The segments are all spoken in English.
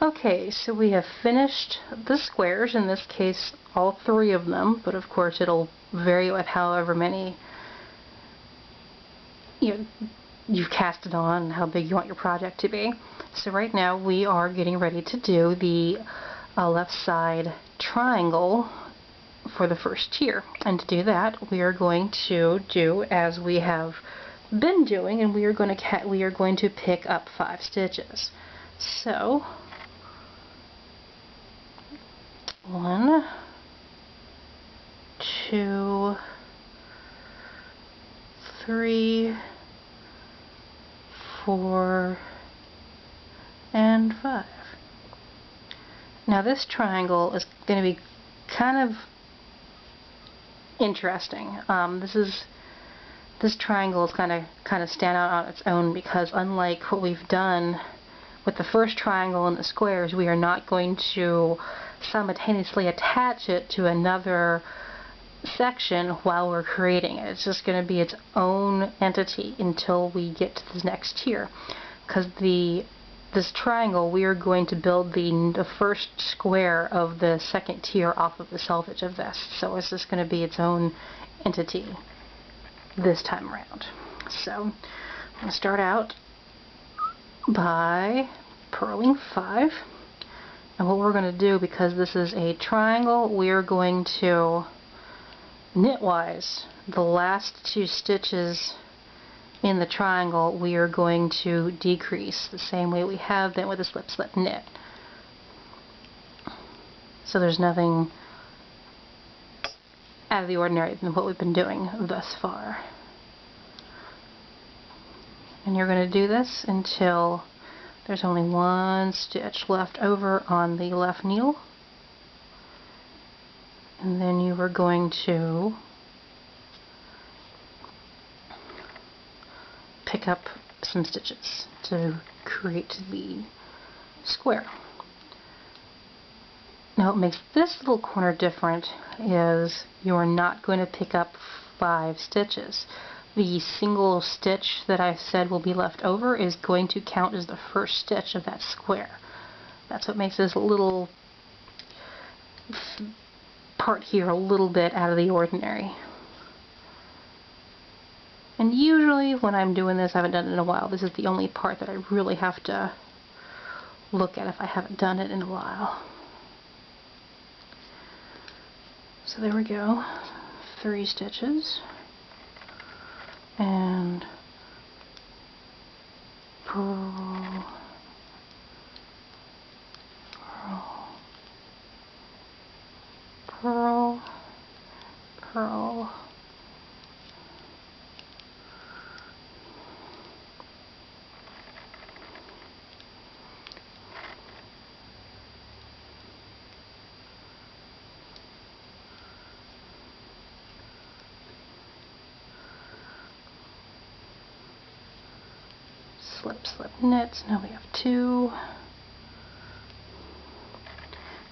Okay, so we have finished the squares, in this case all 3 of them, but of course it'll vary with however many you've casted on and how big you want your project to be. So right now we are getting ready to do the left side triangle for the first tier. And to do that, we are going to do as we have been doing, and we are going to pick up 5 stitches. So 1, 2, 3, 4, and 5. Now this triangle is going to be kind of interesting. This triangle is kind of stand out on its own, because unlike what we've done with the first triangle and the squares, we are not going to simultaneously attach it to another section while we're creating it. It's just going to be its own entity until we get to the next tier. Because this triangle, we are going to build the first square of the second tier off of the selvage of this. So it's just going to be its own entity this time around. So I'm going to start out by purling 5. And what we're going to do, because this is a triangle, we are going to knitwise the last 2 stitches in the triangle we are going to decrease the same way we have been with the slip slip knit. So there's nothing out of the ordinary than what we've been doing thus far. And you're going to do this until there's only 1 stitch left over on the left needle. And then you are going to pick up some stitches to create the square. Now what makes this little corner different is you are not going to pick up 5 stitches. The single stitch that I said will be left over is going to count as the first stitch of that square. That's what makes this little part here a little bit out of the ordinary. And usually when I'm doing this, I haven't done it in a while, this is the only part that I really have to look at if I haven't done it in a while. So there we go, 3 stitches, and purl, purl, purl, purl, slip, slip, knits. Now we have 2.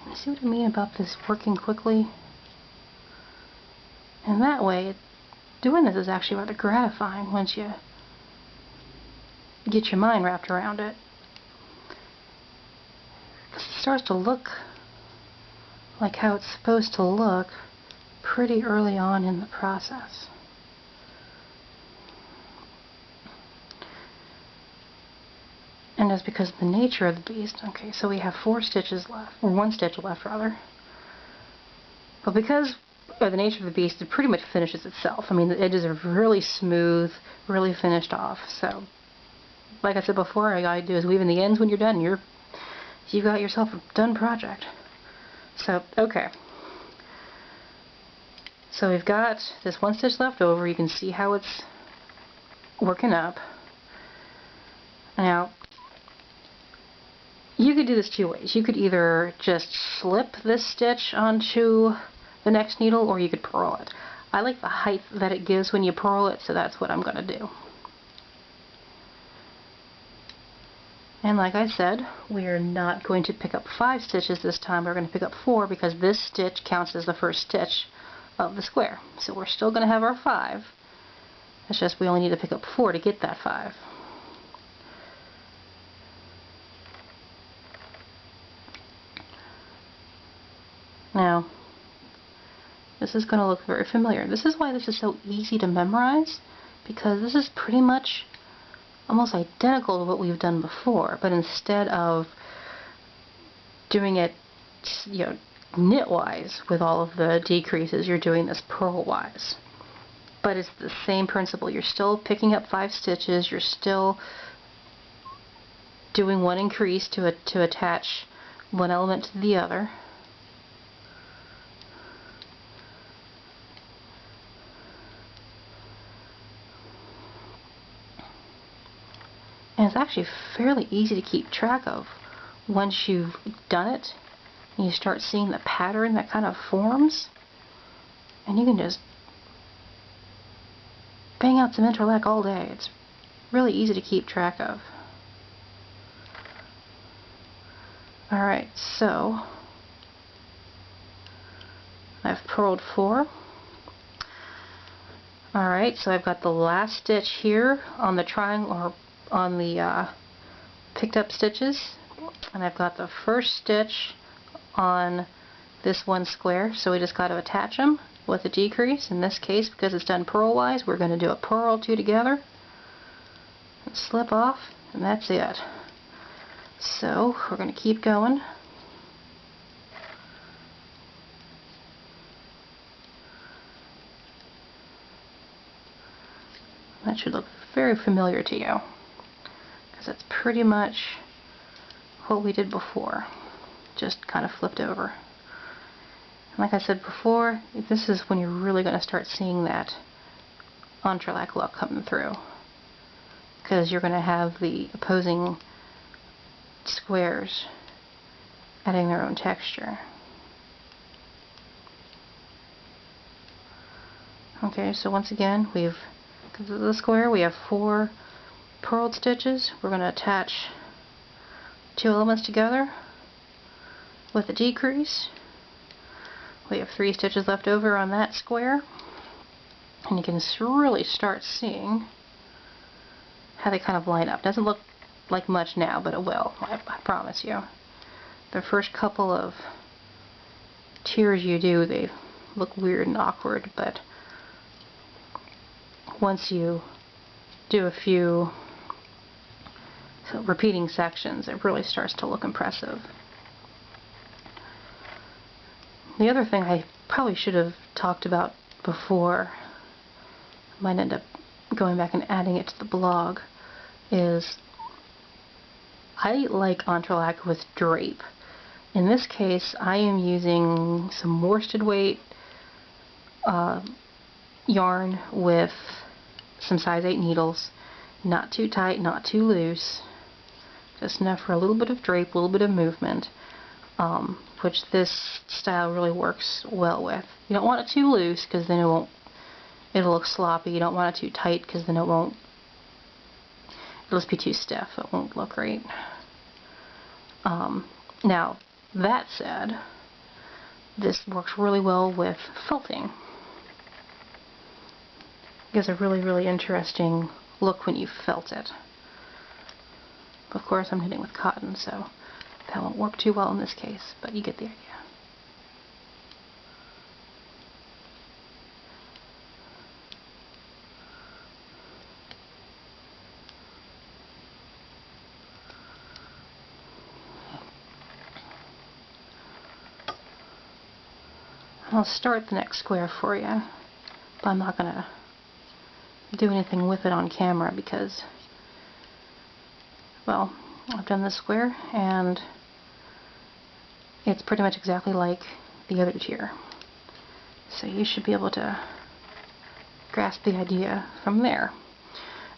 You see what I mean about this working quickly? And that way, doing this is actually rather gratifying once you get your mind wrapped around it. It starts to look like how it's supposed to look pretty early on in the process. And that's because of the nature of the beast. Okay, so we have 4 stitches left, or 1 stitch left rather. But because of the nature of the beast, it pretty much finishes itself. I mean, the edges are really smooth, really finished off. So, like I said before, all you gotta do is weave in the ends when you're done. You've got yourself a done project. So, okay. So we've got this 1 stitch left over. You can see how it's working up. Now, you could do this 2 ways. You could either just slip this stitch onto the next needle, or you could purl it. I like the height that it gives when you purl it, so that's what I'm going to do. And like I said, we are not going to pick up 5 stitches this time. We're going to pick up 4 because this stitch counts as the first stitch of the square. So we're still going to have our 5. It's just we only need to pick up 4 to get that 5. Now, this is going to look very familiar. This is why this is so easy to memorize, because this is pretty much almost identical to what we've done before, but instead of doing it, you know, knit-wise with all of the decreases, you're doing this purl-wise. But it's the same principle. You're still picking up 5 stitches, you're still doing one increase to attach one element to the other. And it's actually fairly easy to keep track of once you've done it and you start seeing the pattern that kind of forms, and you can just bang out some Entrelac all day. It's really easy to keep track of. Alright, so I've purled 4. Alright, so I've got the last stitch here on the triangle, or on the picked up stitches, and I've got the first stitch on this one square, so we just got to attach them with a decrease. In this case, because it's done purl-wise, we're going to do a purl 2 together, and slip off, and that's it. So we're going to keep going. That should look very familiar to you, because that's pretty much what we did before, just kind of flipped over. And like I said before, this is when you're really going to start seeing that Entrelac look coming through, because you're going to have the opposing squares adding their own texture. Okay, so once again, because of the square, we have 4 purled stitches. We're going to attach 2 elements together with a decrease. We have 3 stitches left over on that square, and you can really start seeing how they kind of line up. Doesn't look like much now, but it will, I promise you. The first couple of tiers you do, they look weird and awkward, but once you do a few repeating sections, it really starts to look impressive. The other thing I probably should have talked about before, I might end up going back and adding it to the blog, is I like Entrelac with drape. In this case, I am using some worsted weight yarn with some size 8 needles, not too tight, not too loose, just enough for a little bit of drape, a little bit of movement, which this style really works well with. You don't want it too loose, because then it'll look sloppy. You don't want it too tight, because then it'll just be too stiff. It won't look great. Now, that said, this works really well with felting. It gives a really, really interesting look when you felt it. Of course, I'm knitting with cotton, so that won't work too well in this case, but you get the idea. I'll start the next square for you, but I'm not going to do anything with it on camera because, well, I've done this square and it's pretty much exactly like the other tier. So you should be able to grasp the idea from there.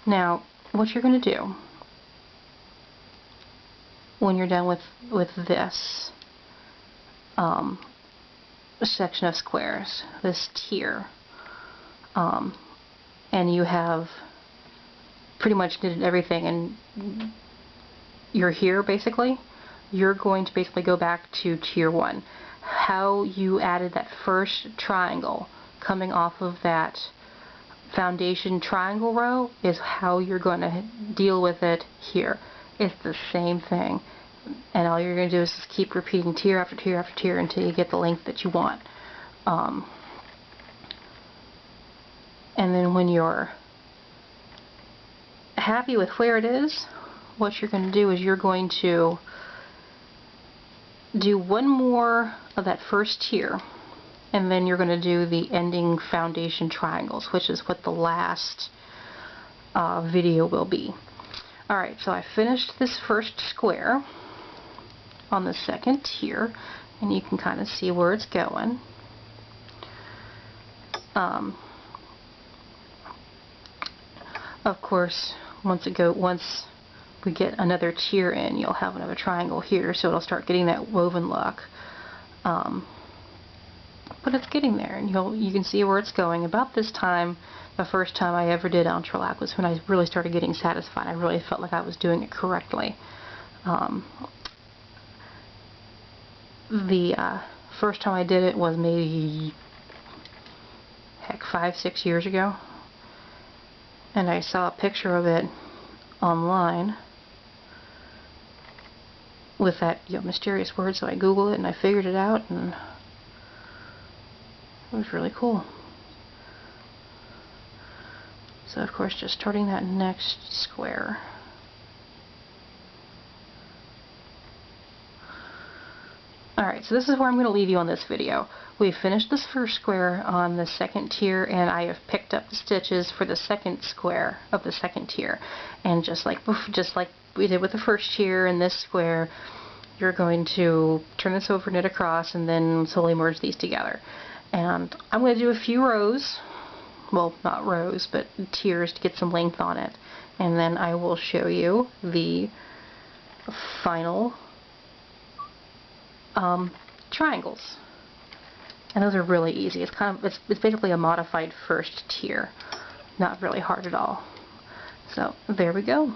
Now, what you're going to do when you're done with this section of squares, this tier, and you have pretty much knitted everything and you're here basically, you're going to basically go back to tier 1. How you added that first triangle coming off of that foundation triangle row is how you're going to deal with it here. It's the same thing. And all you're going to do is just keep repeating tier after tier after tier until you get the length that you want. And then when you're happy with where it is, what you're going to do is you're going to do one more of that first tier, and then you're going to do the ending foundation triangles, which is what the last video will be. Alright, so I finished this first square on the second tier, and you can kind of see where it's going. Of course, once we get another tier in, you'll have another triangle here, so it'll start getting that woven look. But it's getting there, and you can see where it's going. About this time, the first time I ever did Entrelac was when I really started getting satisfied. I really felt like I was doing it correctly. The first time I did it was maybe, heck, 5-6 years ago. And I saw a picture of it online with that mysterious word, so I Googled it and I figured it out, and it was really cool. So of course, just starting that next square. Alright, so this is where I'm going to leave you on this video. We've finished this first square on the second tier, and I have picked up the stitches for the second square of the second tier. And just like we did with the first tier in this square, you're going to turn this over, knit across, and then slowly merge these together. And I'm going to do a few rows, well, not rows, but tiers to get some length on it. And then I will show you the final triangles. And those are really easy. It's basically a modified first tier. Not really hard at all. So there we go.